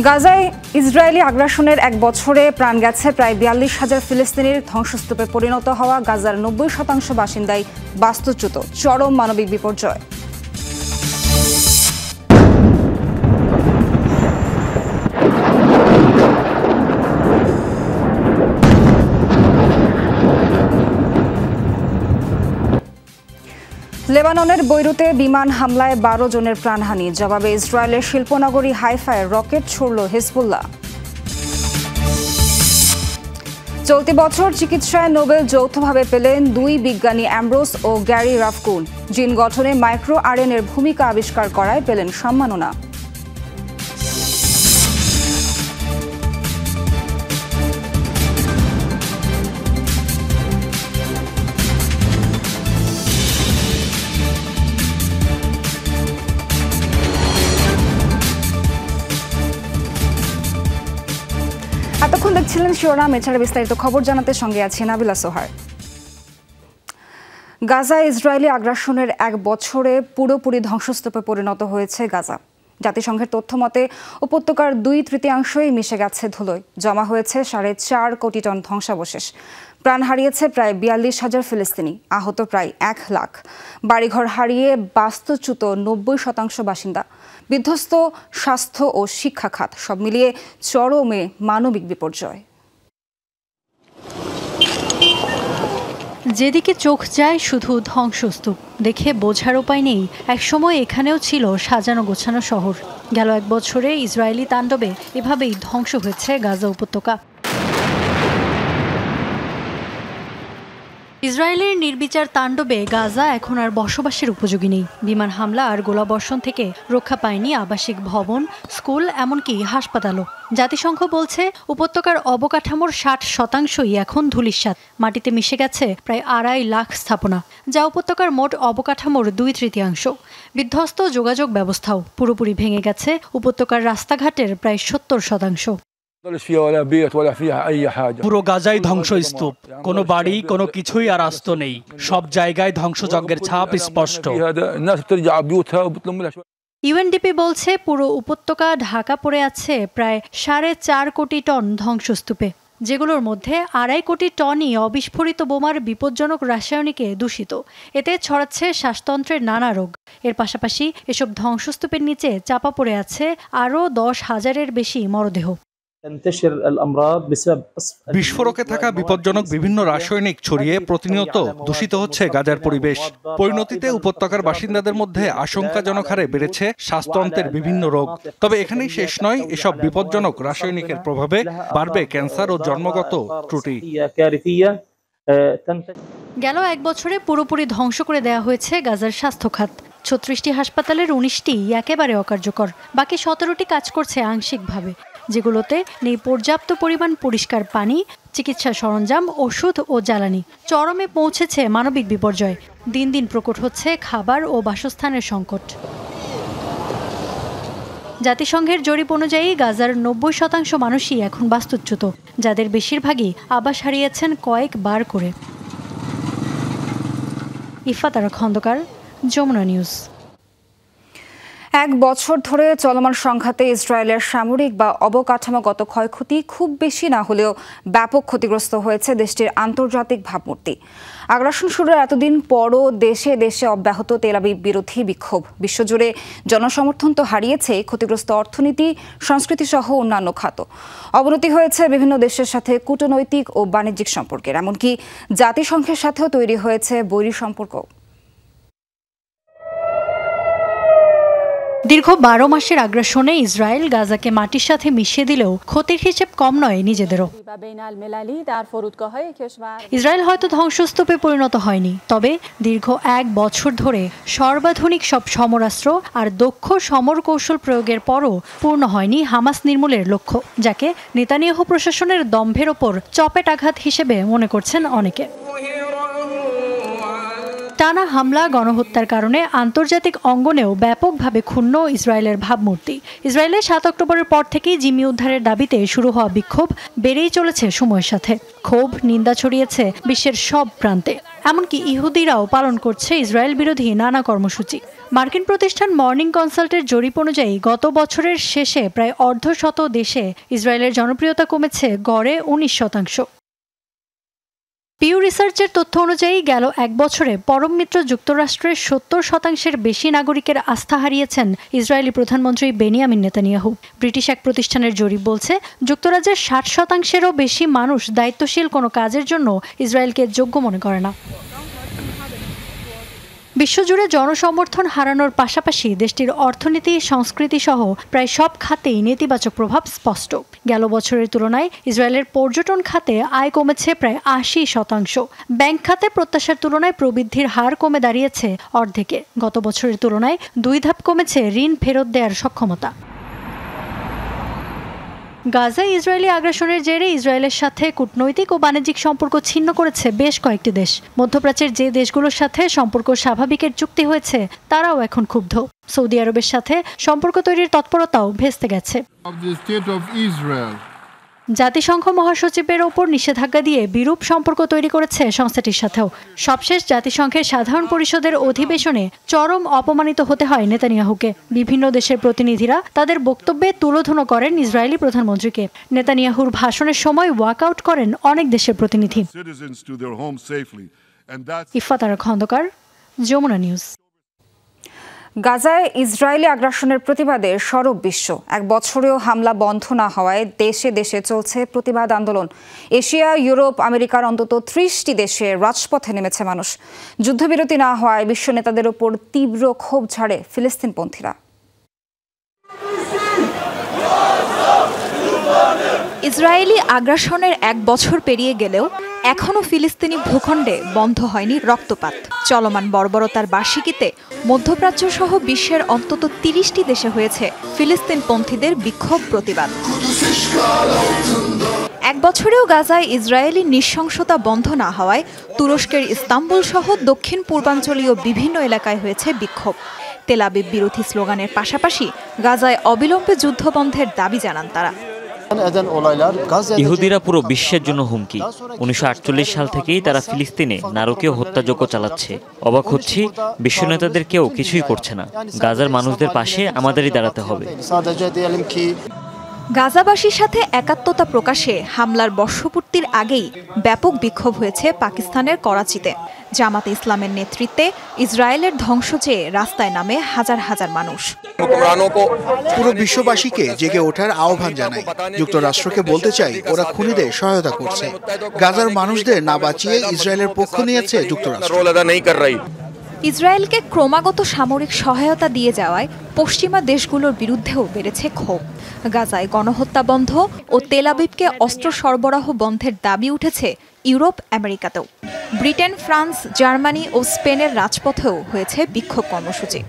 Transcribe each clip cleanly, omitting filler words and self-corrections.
গাজায় ইসরায়েলি আগ্রাসনের এক বছরে প্রাণ গেছে প্রায় ৪২,০০০ ফিলিস্তিনির। ধ্বংসস্তূপে পরিণত হওয়া গাজার ৯০% বাসিন্দাই বাস্তুচ্যুত। চরম মানবিক বিপর্যয়। লেবাননের বৈরুতে বিমান হামলায় ১২ জনের প্রাণহানি। জবাবে ইসরায়েলের শিল্পনগরী হাইফায় রকেট ছুড়ল হিজবুল্লাহ। চলতি বছর চিকিৎসায় নোবেল যৌথভাবে পেলেন দুই বিজ্ঞানী, অ্যামব্রোস ও গ্যারি রাফকুন। জিন গঠনে মাইক্রো আরএনএর ভূমিকা আবিষ্কার করায় পেলেন সম্মাননা। এতক্ষণ দেখছিলেন শিরোনাম। এছাড়া বিস্তারিত খবর জানাতে সঙ্গে আছি নাবিলা সোহার। গাজায় ইসরায়েলি আগ্রাসনের এক বছরে পুরোপুরি ধ্বংসস্তূপে পরিণত হয়েছে গাজা। জাতিসংঘের তথ্য মতে উপত্যকার ২/৩ মিশে গেছে ধুলোয়। জমা হয়েছে ৪.৫ কোটি টন ধ্বংসাবশেষ। প্রাণ হারিয়েছে প্রায় ৪২,০০০ ফিলিস্তিনি, আহত প্রায় ১ লাখ। বাড়িঘর হারিয়ে বাস্তুচ্যুত ৯০% বাসিন্দা। বিধ্বস্ত স্বাস্থ্য ও শিক্ষা খাত, সব মিলিয়ে চরমে মানবিক বিপর্যয়। যেদিকে চোখ যায় শুধু ধ্বংসস্তূপ, দেখে বোঝার উপায় নেই একসময় এখানেও ছিল সাজানো গোছানো শহর। গেল এক বছরে ইসরায়েলি তাণ্ডবে এভাবেই ধ্বংস হয়েছে গাজা উপত্যকা। ইসরায়েলের নির্বিচার তাণ্ডবে গাজা এখন আর বসবাসের উপযোগী নেই। বিমান হামলা আর গোলাবর্ষণ থেকে রক্ষা পায়নি আবাসিক ভবন, স্কুল, এমনকি হাসপাতালও। জাতিসংঘ বলছে উপত্যকার অবকাঠামোর ৬০%ই এখন ধূলিসাৎ। মাটিতে মিশে গেছে প্রায় ২.৫ লাখ স্থাপনা, যা উপত্যকার মোট অবকাঠামোর ২/৩। বিধ্বস্ত যোগাযোগ ব্যবস্থাও পুরোপুরি ভেঙে গেছে উপত্যকার রাস্তাঘাটের প্রায় ৭০%। পুরো গাজাই ধ্বংসস্তূপ, কোনো বাড়ি কোনো কিছুই আর আস্ত নেই। সব জায়গায় ধ্বংসযজ্ঞের ছাপ স্পষ্ট। ইউএনডিপি বলছে পুরো উপত্যকা ঢাকা পড়ে আছে প্রায় ৪.৫ কোটি টন ধ্বংসস্তূপে, যেগুলোর মধ্যে ২.৫ কোটি টনই অবিস্ফোরিত বোমার বিপজ্জনক রাসায়নিকে দূষিত। এতে ছড়াচ্ছে শ্বাসতন্ত্রের নানা রোগ। এর পাশাপাশি এসব ধ্বংসস্তূপের নিচে চাপা পড়ে আছে আরও ১০,০০০-এর বেশি মরদেহ। বিস্ফোরকে থাকা বিপজ্জনক বিভিন্ন রাসায়নিক ছড়িয়ে প্রতিনিয়ত দূষিত হচ্ছে গাজার পরিবেশ। পরিণতিতে উপত্যকার বাসিন্দাদের মধ্যে আশঙ্কাজনক হারে বেড়েছে শ্বাসতন্ত্রের বিভিন্ন রোগ। তবে এখানেই শেষ নয়, এসব বিপজ্জনক রাসায়নিকের প্রভাবে বাড়বে ক্যান্সার ও জন্মগত ত্রুটি। গেল এক বছরে পুরোপুরি ধ্বংস করে দেয়া হয়েছে গাজার স্বাস্থ্য খাত। ৩৬টি হাসপাতালের ১৯টি একেবারে অকার্যকর, বাকি ১৭টি কাজ করছে আংশিকভাবে, যেগুলোতে নেই পর্যাপ্ত পরিমাণ পরিষ্কার পানি, চিকিৎসা সরঞ্জাম, ওষুধ ও জ্বালানি। চরমে পৌঁছেছে মানবিক বিপর্যয়। দিন দিন প্রকট হচ্ছে খাবার ও বাসস্থানের সংকট। জাতিসংঘের জরিপ অনুযায়ী গাজার ৯০% মানুষই এখন বাস্তুচ্যুত, যাদের বেশিরভাগই আবাস হারিয়েছেন কয়েকবার করে। ইফাতারা খন্দকার, যমুনা নিউজ। এক বছর ধরে চলমান সংঘাতে ইসরায়েলের সামরিক বা অবকাঠামোগত ক্ষয়ক্ষতি খুব বেশি না হলেও ব্যাপক ক্ষতিগ্রস্ত হয়েছে দেশটির আন্তর্জাতিক ভাবমূর্তি। আগ্রাসন শুরুর এতদিন পরও দেশে দেশে অব্যাহত তেল আবিব বিরোধী বিক্ষোভ। বিশ্বজুড়ে জনসমর্থন তো হারিয়েছে, ক্ষতিগ্রস্ত অর্থনীতি, সংস্কৃতি সহ অন্যান্য খাত। অবনতি হয়েছে বিভিন্ন দেশের সাথে কূটনৈতিক ও বাণিজ্যিক সম্পর্কের, এমনকি জাতিসংঘের সাথেও তৈরি হয়েছে বৈরী সম্পর্ক। দীর্ঘ ১২ মাসের আগ্রাসনে ইসরায়েল গাজাকে মাটির সাথে মিশিয়ে দিলেও ক্ষতির হিসেব কম নয় নিজেদেরও। ইসরায়েল হয়তো ধ্বংসস্তূপে পরিণত হয়নি, তবে দীর্ঘ এক বছর ধরে সর্বাধুনিক সব সমরাস্ত্র আর দক্ষ সমর কৌশল প্রয়োগের পরও পূর্ণ হয়নি হামাস নির্মূলের লক্ষ্য, যাকে নেতানিয়াহু প্রশাসনের দম্ভের ওপর চপেটাঘাত হিসেবে মনে করছেন অনেকে। টানা হামলা, গণহত্যার কারণে আন্তর্জাতিক অঙ্গনেও ব্যাপকভাবে ক্ষুণ্ণ ইসরায়েলের ভাবমূর্তি। ইসরায়েলের ৭ অক্টোবরের পর থেকেই জিম্মি উদ্ধারের দাবিতে শুরু হওয়া বিক্ষোভ বেড়েই চলেছে সময়ের সাথে। ক্ষোভ, নিন্দা ছড়িয়েছে বিশ্বের সব প্রান্তে। এমনকি ইহুদিরাও পালন করছে ইসরায়েল বিরোধী নানা কর্মসূচি। মার্কিন প্রতিষ্ঠান মর্নিং কনসাল্টের জরিপ অনুযায়ী গত বছরের শেষে প্রায় অর্ধশত দেশে ইসরায়েলের জনপ্রিয়তা কমেছে গড়ে 19%। পিউ রিসার্চের তথ্য অনুযায়ী গেল এক বছরে পরম মিত্র যুক্তরাষ্ট্রের 70% বেশি নাগরিকের আস্থা হারিয়েছেন ইসরায়েলি প্রধানমন্ত্রী বেনিয়ামিন নেতানিয়াহু। ব্রিটিশ এক প্রতিষ্ঠানের জরিপ বলছে যুক্তরাজ্যের 60%-এরও বেশি মানুষ দায়িত্বশীল কোনো কাজের জন্য ইসরায়েলকে যোগ্য মনে করে না। বিশ্বজুড়ে জনসমর্থন হারানোর পাশাপাশি দেশটির অর্থনীতি, সংস্কৃতি সহ প্রায় সব খাতেই নেতিবাচক প্রভাব স্পষ্ট। গেল বছরের তুলনায় ইসরায়েলের পর্যটন খাতে আয় কমেছে প্রায় 80%। ব্যাংক খাতে প্রত্যাশার তুলনায় প্রবৃদ্ধির হার কমে দাঁড়িয়েছে অর্ধেকে। গত বছরের তুলনায় 2 ধাপ কমেছে ঋণ ফেরত দেওয়ার সক্ষমতা। গাজায় ইসরায়েলি আগ্রাসনের জেরে ইসরায়েলের সাথে কূটনৈতিক ও বাণিজ্যিক সম্পর্ক ছিন্ন করেছে বেশ কয়েকটি দেশ। মধ্যপ্রাচ্যের যে দেশগুলোর সাথে সম্পর্ক স্বাভাবিকের চুক্তি হয়েছে তারাও এখন ক্ষুব্ধ। সৌদি আরবের সাথে সম্পর্ক তৈরির তৎপরতাও ভেস্তে গেছে। জাতিসংঘ মহাসচিবের ওপর নিষেধাজ্ঞা দিয়ে বিরূপ সম্পর্ক তৈরি করেছে সংস্থাটির সাথেও। সবশেষ জাতিসংঘের সাধারণ পরিষদের অধিবেশনে চরম অপমানিত হতে হয় নেতানিয়াহুকে। বিভিন্ন দেশের প্রতিনিধিরা তাদের বক্তব্যে তুলোধুনো করেন ইসরায়েলি প্রধানমন্ত্রীকে। নেতানিয়াহুর ভাষণের সময় ওয়াকআউট করেন অনেক দেশের প্রতিনিধি। ইফাতারা খন্দকার, যমুনা নিউজ। গাজায় ইসরায়েলি আগ্রাসনের প্রতিবাদে সরব বিশ্ব। এক বছরেও হামলা বন্ধ না হওয়ায় দেশে দেশে চলছে প্রতিবাদ আন্দোলন। এশিয়া, ইউরোপ, আমেরিকার অন্তত 30টি দেশে রাজপথে নেমেছে মানুষ। যুদ্ধবিরতি না হওয়ায় বিশ্ব নেতাদের ওপর তীব্র ক্ষোভ ঝাড়ে ফিলিস্তিনপন্থীরা। ইসরায়েলি আগ্রাসনের এক বছর পেরিয়ে গেলেও এখনও ফিলিস্তিনি ভূখণ্ডে বন্ধ হয়নি রক্তপাত। চলমান বর্বরতার বার্ষিকীতে মধ্যপ্রাচ্য সহ বিশ্বের অন্তত 30টি দেশে হয়েছে ফিলিস্তিনপন্থীদের বিক্ষোভ প্রতিবাদ। এক বছরেও গাজায় ইসরায়েলি নৃশংসতা বন্ধ না হওয়ায় তুরস্কের ইস্তাম্বুল সহ দক্ষিণ পূর্বাঞ্চলীয় বিভিন্ন এলাকায় হয়েছে বিক্ষোভ। তেল আবিব বিরোধী স্লোগানের পাশাপাশি গাজায় অবিলম্বে যুদ্ধবন্ধের দাবি জানান তারা। ইহুদিরা পুরো বিশ্বের জন্য হুমকি। 1948 সাল থেকেই তারা ফিলিস্তিনে নারকীয় হত্যাযজ্ঞ চালাচ্ছে। অবাক হচ্ছি, বিশ্ব নেতাদের কেউ কিছুই করছে না। গাজার মানুষদের পাশে আমাদেরই দাঁড়াতে হবে। গাজাবাসীর সাথে একাত্মতা প্রকাশে হামলার বর্ষপূর্তির আগেই ব্যাপক বিক্ষোভ হয়েছে পাকিস্তানের করাচিতে। জামাতে ইসলামের নেতৃত্বে ইসরায়েলের ধ্বংস চেয়ে রাস্তায় নামে হাজার হাজার মানুষ। পুরো বিশ্ববাসীকে জেগে ওঠার আহ্বান জানাই। যুক্তরাষ্ট্রকে বলতে চাই, ওরা খুনিদের সহায়তা করছে। গাজার মানুষদের না বাঁচিয়ে ইসরায়েলের পক্ষ নিয়েছে যুক্তরাষ্ট্র। ইসরায়েলকে ক্রমাগত সামরিক সহায়তা দিয়ে যাওয়ায় পশ্চিমা দেশগুলোর বিরুদ্ধেও বেড়েছে ক্ষোভ। গাজায় গণহত্যা বন্ধ ও তেল আবিবকে অস্ত্র সরবরাহ বন্ধের দাবি উঠেছে ইউরোপ, আমেরিকাতেও। ব্রিটেন, ফ্রান্স, জার্মানি ও স্পেনের রাজপথেও হয়েছে বিক্ষোভ কর্মসূচি।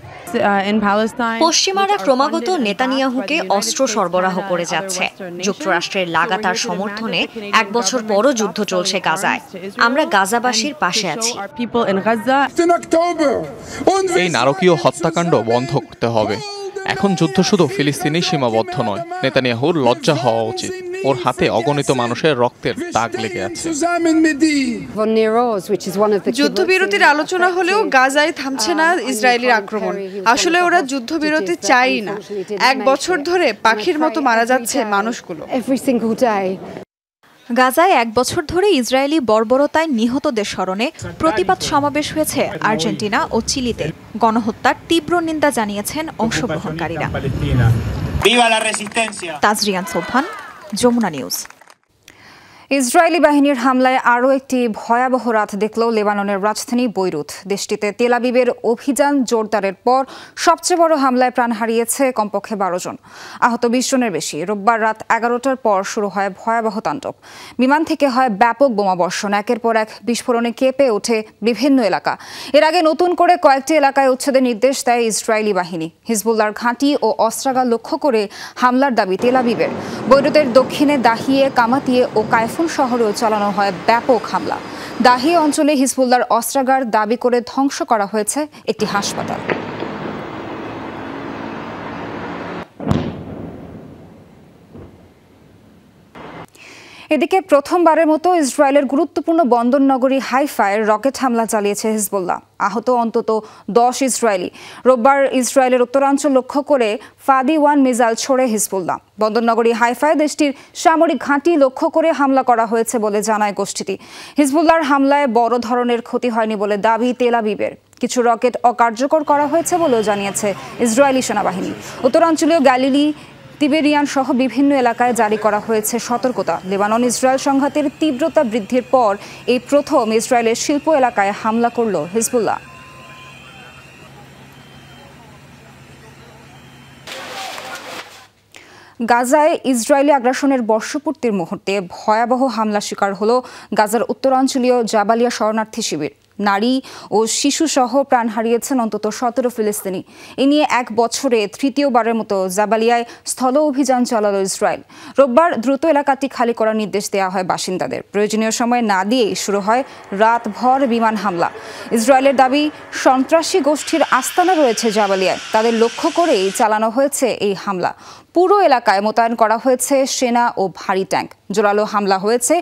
পশ্চিমারা ক্রমাগত নেতানিয়াহুকে অস্ত্র সরবরাহ করে যাচ্ছে। যুক্তরাষ্ট্রের লাগাতার সমর্থনে এক বছর পরও যুদ্ধ চলছে গাজায়। আমরা গাজাবাসীর পাশে আছি। এই নারকীয় হত্যাকাণ্ড বন্ধ করতে হবে। এখন যুদ্ধ শুধু ফিলিস্তিনি সীমাবদ্ধ নয়। নেতানিয়াহুর লজ্জা হওয়া উচিত। ওর হাতে অগণিত মানুষের রক্তের দাগ লেগে আছে। যুদ্ধবিরতির আলোচনা হলেও গাজায় থামছে না ইসরায়েলের আক্রমণ। আসলে ওরা যুদ্ধবিরতি চাই না। এক বছর ধরে পাখির মতো মারা যাচ্ছে মানুষগুলো। গাজায় এক বছর ধরে ইসরায়েলি বর্বরতায় নিহতদের স্মরণে প্রতিবাদ সমাবেশ হয়েছে আর্জেন্টিনা ও চিলিতে। গণহত্যার তীব্র নিন্দা জানিয়েছেন অংশগ্রহণকারীরা। তাজরিয়ান সোবহান, যমুনা নিউজ। ইসরায়েলি বাহিনীর হামলায় আরও একটি ভয়াবহ রাত দেখল লেবাননের রাজধানী বৈরুত। দেশটিতে তেল আবিবের অভিযান জোরদারের পর সবচেয়ে বড় হামলায় প্রাণ হারিয়েছে কমপক্ষে 12 জন, আহত 20 জনের বেশি। রোববার রাত 11টার পর শুরু হয় ভয়াবহ তাণ্ডব। বিমান থেকে হয় ব্যাপক বোমাবর্ষণ। একের পর এক বিস্ফোরণে কেঁপে ওঠে বিভিন্ন এলাকা। এর আগে নতুন করে কয়েকটি এলাকায় উচ্ছেদের নির্দেশ দেয় ইসরায়েলি বাহিনী। হিজবুল্লাহর ঘাঁটি ও অস্ত্রাগার লক্ষ্য করে হামলার দাবি তেল আবিবের। বৈরুতের দক্ষিণে দাহিয়ে, কামাতিয়ে ও কায়ফুন শহরেও চালানো হয় ব্যাপক হামলা। দাহি অঞ্চলে হিজবুল্লাহর অস্ত্রাগার দাবি করে ধ্বংস করা হয়েছে একটি হাসপাতাল। এদিকে প্রথমবারের মতো ইসরায়েলের গুরুত্বপূর্ণ বন্দর নগরী হাইফায় রকেট হামলা চালিয়েছে হিজবুল্লাহ। আহত অন্তত 10 ইসরায়েলি। রোববার ইসরায়েলের উত্তরাঞ্চল লক্ষ্য করে ফাদি-1 মিসাইল ছোড়ে হিজবুল্লাহ। বন্দর নগরী হাইফায় দেশটির সামরিক ঘাঁটি লক্ষ্য করে হামলা করা হয়েছে বলে জানায় গোষ্ঠীটি। হিজবুল্লাহর হামলায় বড় ধরনের ক্ষতি হয়নি বলে দাবি তেল আবিবের। কিছু রকেট অকার্যকর করা হয়েছে বলেও জানিয়েছে ইসরায়েলি সেনাবাহিনী। উত্তরাঞ্চলীয় গ্যালিলি, তিবেরিয়ান সহ বিভিন্ন এলাকায় জারি করা হয়েছে সতর্কতা। লেবানন ইসরায়েল সংঘাতের তীব্রতা বৃদ্ধির পর এই প্রথম ইসরায়েলের শিল্প এলাকায় হামলা করল হিজবুল্লাহ। গাজায় ইসরায়েলি আগ্রাসনের বর্ষপূর্তির মুহূর্তে ভয়াবহ হামলা শিকার হল গাজার উত্তরাঞ্চলীয় জাবালিয়া শরণার্থী শিবির। নারী ও শিশু সহ প্রাণ হারিয়েছেন অন্তত 17 ফিলিস্তিনি। এ নিয়ে 1 বছরে তৃতীয়বারের মতো জাবালিয়ায় স্থল অভিযান চালালো ইসরায়েল। রোববার দ্রুত এলাকাটি খালি করার নির্দেশ দেওয়া হয় বাসিন্দাদের। প্রয়োজনীয় সময় না দিয়েই শুরু হয় রাতভর বিমান হামলা। ইসরায়েলের দাবি, সন্ত্রাসী গোষ্ঠীর আস্তানা রয়েছে জাবালিয়ায়, তাদের লক্ষ্য করেই চালানো হয়েছে এই হামলা। পুরো এলাকায় মোতায়েন করা হয়েছে সেনা ও ভারী ট্যাঙ্ক। জোরালো হামলা হয়েছে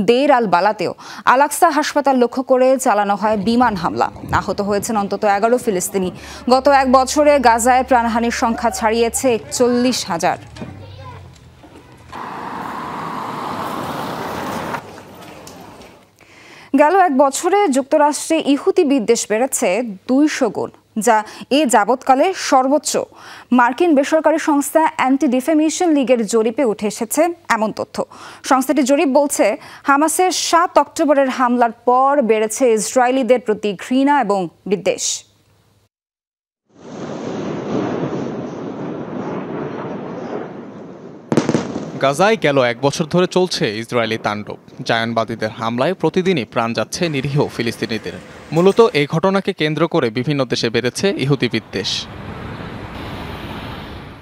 দের আল বালাতেও। আল-আকসা হাসপাতাল লক্ষ্য করে চালানো হয় বিমান হামলা। আহত হয়েছেন অন্তত 11 ফিলিস্তিনি। গত 1 বছরে গাজায় প্রাণহানির সংখ্যা ছাড়িয়েছে 41,000। গেল 1 বছরে যুক্তরাষ্ট্রে ইহুদি বিদ্বেষ বেড়েছে 200 গুণ, যা এ যাবৎকালে সর্বোচ্চ। মার্কিন বেসরকারি সংস্থা অ্যান্টি ডিফেমেশন লীগের জরিপে উঠে এসেছে এমন তথ্য। সংস্থাটির জরিপ বলছে, হামাসের 7 অক্টোবরের হামলার পর বেড়েছে ইসরায়েলিদের প্রতি ঘৃণা এবং বিদ্বেষ। গাজায় গেল 1 বছর ধরে চলছে ইসরায়েলি তাণ্ডব। জায়নবাদীদের হামলায় প্রতিদিনই প্রাণ যাচ্ছে নিরীহ ফিলিস্তিনিদের। মূলত এই ঘটনাকে কেন্দ্র করে বিভিন্ন দেশে বেড়েছে ইহুদি বিদ্বেষ।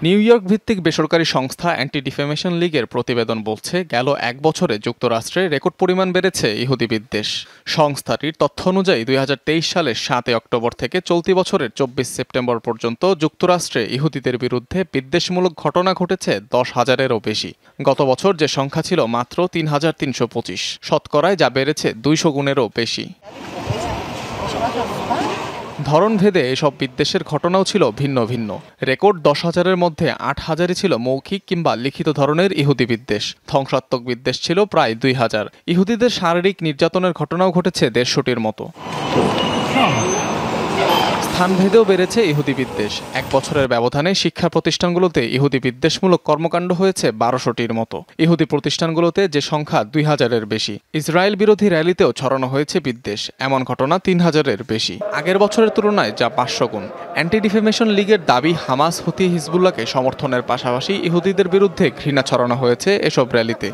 নিউ ইয়র্ক ভিত্তিক বেসরকারি সংস্থা অ্যান্টি ডিফেমেশন লীগের প্রতিবেদন বলছে, গেল 1 বছরে যুক্তরাষ্ট্রে রেকর্ড পরিমাণ বেড়েছে ইহুদি বিদ্বেষ। সংস্থাটির তথ্য অনুযায়ী 2023 সালের 7 অক্টোবর থেকে চলতি বছরের 24 সেপ্টেম্বর পর্যন্ত যুক্তরাষ্ট্রে ইহুদিদের বিরুদ্ধে বিদ্বেষমূলক ঘটনা ঘটেছে 10,000-এরও বেশি। গত বছর যে সংখ্যা ছিল মাত্র 3,325, শতকরায় যা বেড়েছে 200 গুণেরও বেশি। ধরনভেদে এসব বিদ্বেষের ঘটনাও ছিল ভিন্ন ভিন্ন। রেকর্ড 10,000-এর মধ্যে 8,000-ই ছিল মৌখিক কিংবা লিখিত ধরনের ইহুদি বিদ্বেষ। ধ্বংসাত্মক বিদ্বেষ ছিল প্রায় 2,000। ইহুদিদের শারীরিক নির্যাতনের ঘটনাও ঘটেছে 150-টির মতো। স্থানভেদেও বেড়েছে ইহুদি বিদ্বেষ। 1 বছরের ব্যবধানে শিক্ষা প্রতিষ্ঠানগুলোতে ইহুদি বিদ্বেষমূলক কর্মকাণ্ড হয়েছে 1200-টির মতো। ইহুদি প্রতিষ্ঠানগুলোতে যে সংখ্যা 2,000-এর বেশি। ইসরায়েল বিরোধী র্যালিতেও ছড়ানো হয়েছে বিদ্বেষ। এমন ঘটনা 3,000-এর বেশি। আগের বছরের তুলনায় যা 500 গুণ। অ্যান্টি ডিফেমেশন লীগের দাবি, হামাস, হুথি, হিজবুল্লাহকে সমর্থনের পাশাপাশি ইহুদিদের বিরুদ্ধে ঘৃণা ছড়ানো হয়েছে এসব র্যালিতে।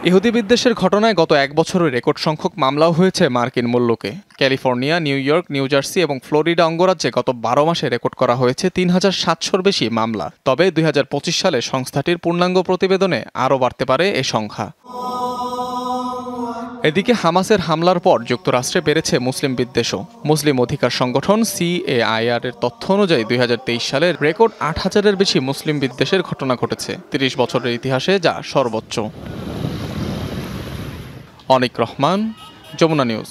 ইহুদি বিদ্বেষের ঘটনায় গত 1 বছরে রেকর্ড সংখ্যক মামলাও হয়েছে মার্কিন মুল্লুকে। California, New York, New Jersey এবং ফ্লোরিডা অঙ্গরাজ্যে গত 12 মাসে রেকর্ড করা হয়েছে 3,700-র বেশি মামলা। তবে 2025 সালে সংস্থাটির পূর্ণাঙ্গ প্রতিবেদনে আরও বাড়তে পারে এ সংখ্যা। এদিকে হামাসের হামলার পর যুক্তরাষ্ট্রে বেড়েছে মুসলিম বিদ্বেষও। মুসলিম অধিকার সংগঠন CAIR-এর তথ্য অনুযায়ী 2023 সালের রেকর্ড 8,000-এর বেশি মুসলিম বিদ্বেষের ঘটনা ঘটেছে। 30 বছরের ইতিহাসে যা সর্বোচ্চ। অনিক রহমান, যমুনা নিউজ।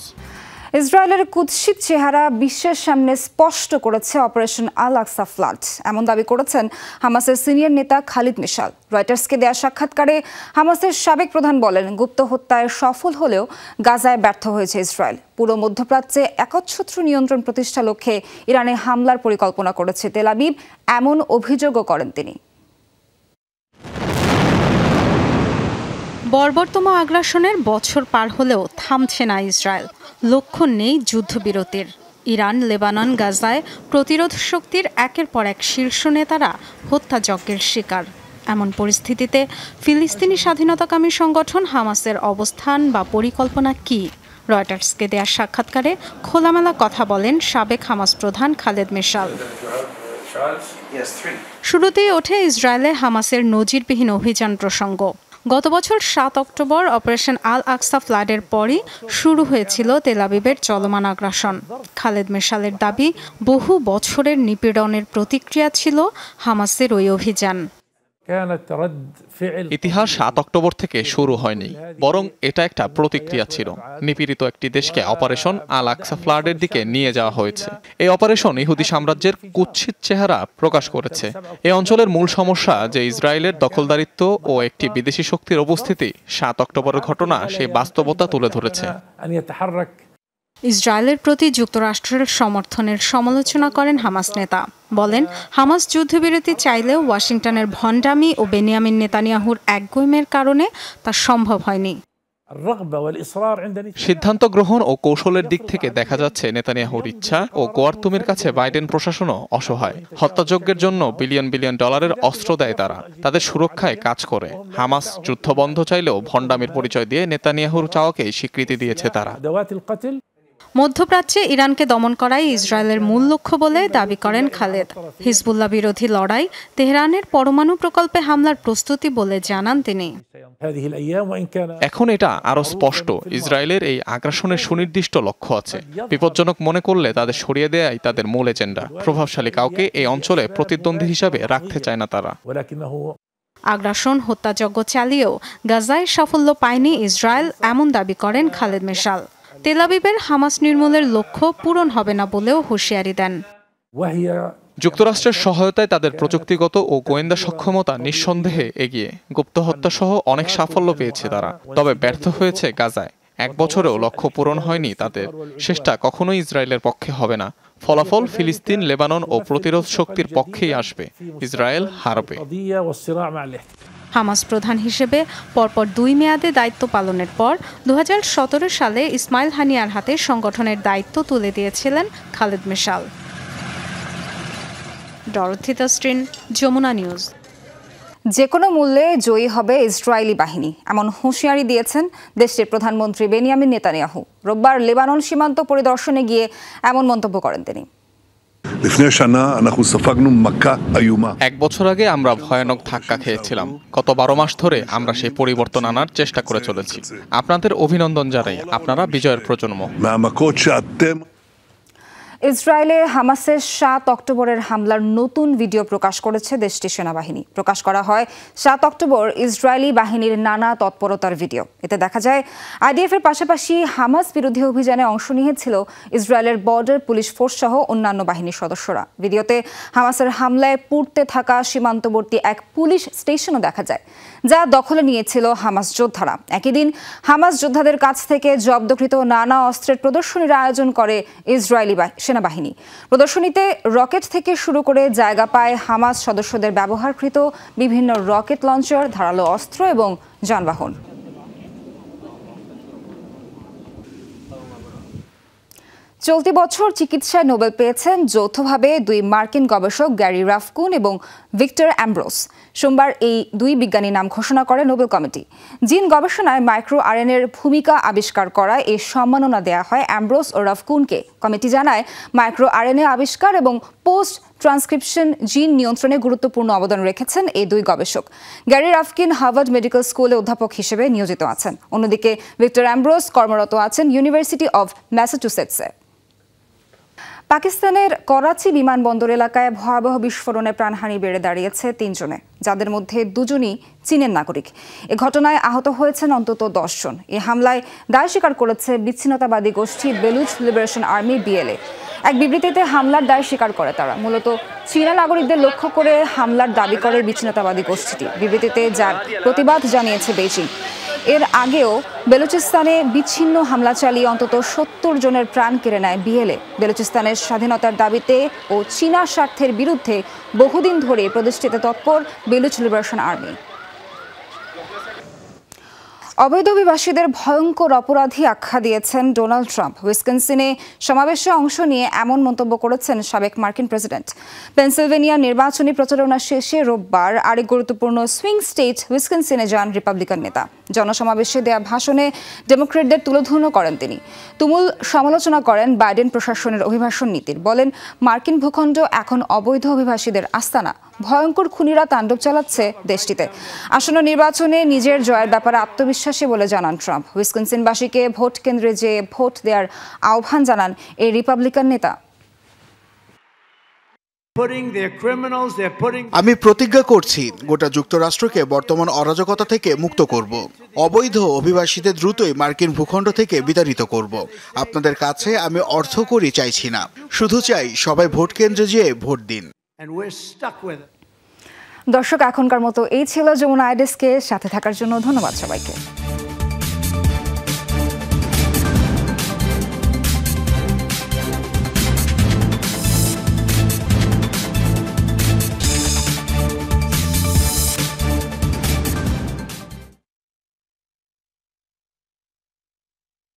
ইসরায়েলের কুৎসিত চেহারা বিশ্বের সামনে স্পষ্ট করেছে অপারেশন আল-আকসা ফ্লাড, এমন দাবি করেছেন হামাসের সিনিয়র নেতা খালিদ মিশাল। রয়টার্সকে দেয়া সাক্ষাৎকারে হামাসের সাবেক প্রধান বলেন, গুপ্ত হত্যায় সফল হলেও গাজায় ব্যর্থ হয়েছে ইসরায়েল। পুরো মধ্যপ্রাচ্যে একচ্ছত্র নিয়ন্ত্রণ প্রতিষ্ঠার লক্ষ্যে ইরানে হামলার পরিকল্পনা করেছে তেল আবিব, এমন অভিযোগও করেন তিনি। বর্বরতম আগ্রাসনের বছর পার হলেও থামছে না ইসরায়েল। লক্ষ্য নেই যুদ্ধবিরতির। ইরান, লেবানন, গাজায় প্রতিরোধ শক্তির একের পর এক শীর্ষ নেতারা হত্যাযজ্ঞের শিকার। এমন পরিস্থিতিতে ফিলিস্তিনি স্বাধীনতাকামী সংগঠন হামাসের অবস্থান বা পরিকল্পনা কী? রয়টার্সকে দেয়া সাক্ষাৎকারে খোলামেলা কথা বলেন সাবেক হামাস প্রধান খালেদ মিশাল। শুরুতেই ওঠে ইসরায়েলে হামাসের নজিরবিহীন অভিযান প্রসঙ্গ। গত বছর 7 অক্টোবর অপারেশন আল-আকসা ফ্লাডের পরই শুরু হয়েছিল তেল আবিবের চলমান আগ্রাসন। খালেদ মিশালের দাবি, বহু বছরের নিপীড়নের প্রতিক্রিয়া ছিল হামাসের ওই অভিযান। ইতিহাস 7 অক্টোবর থেকে শুরু হয়নি, বরং এটা একটা প্রতিক্রিয়া ছিল। নিপীড়িত একটি দেশকে অপারেশন আল আকসা ফ্লাডের দিকে নিয়ে যাওয়া হয়েছে। এই অপারেশন ইহুদি সাম্রাজ্যের কুৎসিত চেহারা প্রকাশ করেছে। এই অঞ্চলের মূল সমস্যা যে ইসরায়েলের দখলদারিত্ব ও একটি বিদেশি শক্তির উপস্থিতি। 7 অক্টোবরের ঘটনা সেই বাস্তবতা তুলে ধরেছে। ইসরায়েলের প্রতি যুক্তরাষ্ট্রের সমর্থনের সমালোচনা করেন হামাস নেতা। বলেন, হামাস যুদ্ধবিরতি চাইলেও ওয়াশিংটনের ভণ্ডামি ও বেনিয়ামিন নেতানিয়াহুর একগুঁয়েমের কারণে তা সম্ভব হয়নি। সিদ্ধান্ত গ্রহণ ও কৌশলের দিক থেকে দেখা যাচ্ছে নেতানিয়াহুর ইচ্ছা ও গোয়ার্তুমের কাছে বাইডেন প্রশাসনও অসহায়। হত্যাযজ্ঞের জন্য বিলিয়ন বিলিয়ন ডলারের অস্ত্র দেয় তারা, তাদের সুরক্ষায় কাজ করে। হামাস যুদ্ধ বন্ধ চাইলেও ভণ্ডামির পরিচয় দিয়ে নেতানিয়াহুর চাওয়াকেই স্বীকৃতি দিয়েছে তারা। মধ্যপ্রাচ্যে ইরানকে দমন করাই ইসরায়েলের মূল লক্ষ্য বলে দাবি করেন খালেদ। হিজবুল্লাহ বিরোধী লড়াই তেহরানের পরমাণু প্রকল্পে হামলার প্রস্তুতি বলে জানান তিনি। এখন এটা আরো স্পষ্ট, ইসরায়েলের এই আগ্রাসনের সুনির্দিষ্ট লক্ষ্য আছে। বিপজ্জনক মনে করলে তাদের সরিয়ে দেয়াই তাদের মূল এজেন্ডা। প্রভাবশালী কাউকে এই অঞ্চলে প্রতিদ্বন্দ্বী হিসাবে রাখতে চায় না তারা। আগ্রাসন হত্যাযজ্ঞ চালিয়েও গাজায় সাফল্য পায়নি ইসরায়েল, এমন দাবি করেন খালেদ মেশাল। তেল আবিবের হামাস নির্মূলের লক্ষ্য পূরণ হবে না বলেও হুঁশিয়ারি দেন। যুক্তরাষ্ট্রের সহায়তায় তাদের প্রযুক্তিগত ও গোয়েন্দা সক্ষমতা নিঃসন্দেহে এগিয়ে। গুপ্ত হত্যা সহ অনেক সাফল্য পেয়েছে তারা, তবে ব্যর্থ হয়েছে গাজায়। 1 বছরেও লক্ষ্য পূরণ হয়নি তাদের। শেষটা কখনোই ইসরায়েলের পক্ষে হবে না। ফলাফল ফিলিস্তিন, লেবানন ও প্রতিরোধ শক্তির পক্ষেই আসবে। ইসরায়েল হারবে। হামাস প্রধান হিসেবে পরপর 2 মেয়াদে দায়িত্ব পালনের পর 2017 সালে ইসমাইল হানিয়ার হাতে সংগঠনের দায়িত্ব তুলে দিয়েছিলেন খালেদ মেশাল। ডরথি তাস্ট্রিন, যমুনা নিউজ। যে কোনো মূল্যে জয়ী হবে ইসরায়েলি বাহিনী, এমন হুঁশিয়ারি দিয়েছেন দেশটির প্রধানমন্ত্রী বেনিয়ামিন নেতানিয়াহু। রোববার লেবানন সীমান্ত পরিদর্শনে গিয়ে এমন মন্তব্য করেন তিনি। 1 বছর আগে আমরা ভয়ানক ধাক্কা খেয়েছিলাম। গত 12 মাস ধরে আমরা সেই পরিবর্তন আনার চেষ্টা করে চলেছি। আপনাদের অভিনন্দন জানাই, আপনারা বিজয়ের প্রজন্ম। ইসরায়েলে হামাসের 7 অক্টোবরের হামলার নতুন ভিডিও প্রকাশ করেছে দেশটির সেনাবাহিনী। প্রকাশ করা হয় 7 অক্টোবর ইসরায়েলি বাহিনীর নানা তৎপরতার ভিডিও। এতে দেখা যায় আইডিএফ এর পাশাপাশি হামাস বিরোধী অভিযানে অংশ নিয়েছিল ইসরায়েলের বর্ডার পুলিশ ফোর্স সহ অন্যান্য বাহিনীর সদস্যরা। ভিডিওতে হামাসের হামলায় পুড়তে থাকা সীমান্তবর্তী এক পুলিশ স্টেশনও দেখা যায়, যা দখলে নিয়েছিল হামাস যোদ্ধারা। একই দিন হামাস যোদ্ধাদের কাছ থেকে জব্দকৃত নানা অস্ত্রের প্রদর্শনীর আয়োজন করে ইসরায়েলি সেনাবাহিনী। প্রদর্শনীতে রকেট থেকে শুরু করে জায়গা পায় হামাস সদস্যদের ব্যবহারকৃত বিভিন্ন রকেট লঞ্চার, ধারালো অস্ত্র এবং যানবাহন। চলতি বছর চিকিৎসায় নোবেল পেয়েছেন যৌথভাবে 2 মার্কিন গবেষক গ্যারি রাফকুন এবং ভিক্টর অ্যামব্রোস। সোমবার এই 2 বিজ্ঞানীর নাম ঘোষণা করে নোবেল কমিটি। জিন গবেষণায় মাইক্রো আরএনএর ভূমিকা আবিষ্কার করায় এই সম্মাননা দেয়া হয় অ্যামব্রোস ও রাফকুনকে। কমিটি জানায়, মাইক্রো আরএনএ আবিষ্কার এবং পোস্ট ট্রান্সক্রিপশন জিন নিয়ন্ত্রণে গুরুত্বপূর্ণ অবদান রেখেছেন এই 2 গবেষক। গ্যারি রাফকিন হার্ভার্ড মেডিকেল স্কুলে অধ্যাপক হিসেবে নিয়োজিত আছেন। অন্যদিকে ভিক্টর অ্যামব্রোস কর্মরত আছেন ইউনিভার্সিটি অব ম্যাসাচুসেটসে। পাকিস্তানের করাচি বিমানবন্দর এলাকায় ভয়াবহ বিস্ফোরণে প্রাণহানি বেড়ে দাঁড়িয়েছে 3 জনে, যাদের মধ্যে 2 জনই চীনের নাগরিক। এ ঘটনায় আহত হয়েছেন অন্তত 10 জন। এই হামলায় দায় স্বীকার করেছে বিচ্ছিন্নতাবাদী গোষ্ঠী বেলুচ লিবারেশন আর্মি BLA। এক বিবৃতিতে হামলার দায় স্বীকার করে তারা। মূলত চীনা নাগরিকদের লক্ষ্য করে হামলার দাবি করে বিচ্ছিন্নতাবাদী গোষ্ঠীটি। বিবৃতিতে যার প্রতিবাদ জানিয়েছে বেইজিং। এর আগেও বেলুচিস্তানে বিচ্ছিন্ন হামলা চালিয়ে অন্তত 70 জনের প্রাণ কেড়ে নেয় BLA। বেলুচিস্তানের স্বাধীনতার দাবিতে ও চীনা স্বার্থের বিরুদ্ধে বহুদিন ধরে প্রতিষ্ঠিত তৎপর বেলুচ লিবারেশন আর্মি। অবৈধ অভিবাসীদের ভয়ঙ্কর অপরাধী আখ্যা দিয়েছেন ডোনাল্ড ট্রাম্প। উইসকনসিনে সমাবেশে অংশ নিয়ে এমন মন্তব্য করেছেন সাবেক মার্কিন প্রেসিডেন্ট। পেনসিলভেনিয়ার নির্বাচনী প্রচারণা শেষে রোববার আরেক গুরুত্বপূর্ণ সুইং স্টেট উইসকনসিনে যান রিপাবলিকান নেতা। জনসমাবেশে দেয়া ভাষণে ডেমোক্রেটদের তুলোধুনো করেন তিনি। তুমুল সমালোচনা করেন বাইডেন প্রশাসনের অভিবাসন নীতির। বলেন, মার্কিন ভূখণ্ড এখন অবৈধ অভিবাসীদের আস্তানা। ভয়ঙ্কর খুনিরা তাণ্ডব চালাচ্ছে দেশটিতে। আসন্ন নির্বাচনে নিজের জয়ের ব্যাপারে আত্মবিশ্বাসী বলে জানান ট্রাম্প। উইসকনসিনবাসীকে ভোট কেন্দ্রে যেয়ে ভোট দেওয়ার আহ্বান জানান এই রিপাবলিকান নেতা। আমি প্রতিজ্ঞা করছি গোটা যুক্তরাষ্ট্রকে বর্তমান অরাজকতা থেকে মুক্ত করব। অবৈধ অভিবাসীদের দ্রুতই মার্কিন ভূখণ্ড থেকে বিতাড়িত করব। আপনাদের কাছে আমি অর্থকড়ি চাইছি না, শুধু চাই সবাই ভোট কেন্দ্রে যেয়ে ভোট দিন। দর্শক, এখনকার মতো এই ছিল যমুনা আইডেস্কে সাথে থাকার জন্য ধন্যবাদ সবাইকে।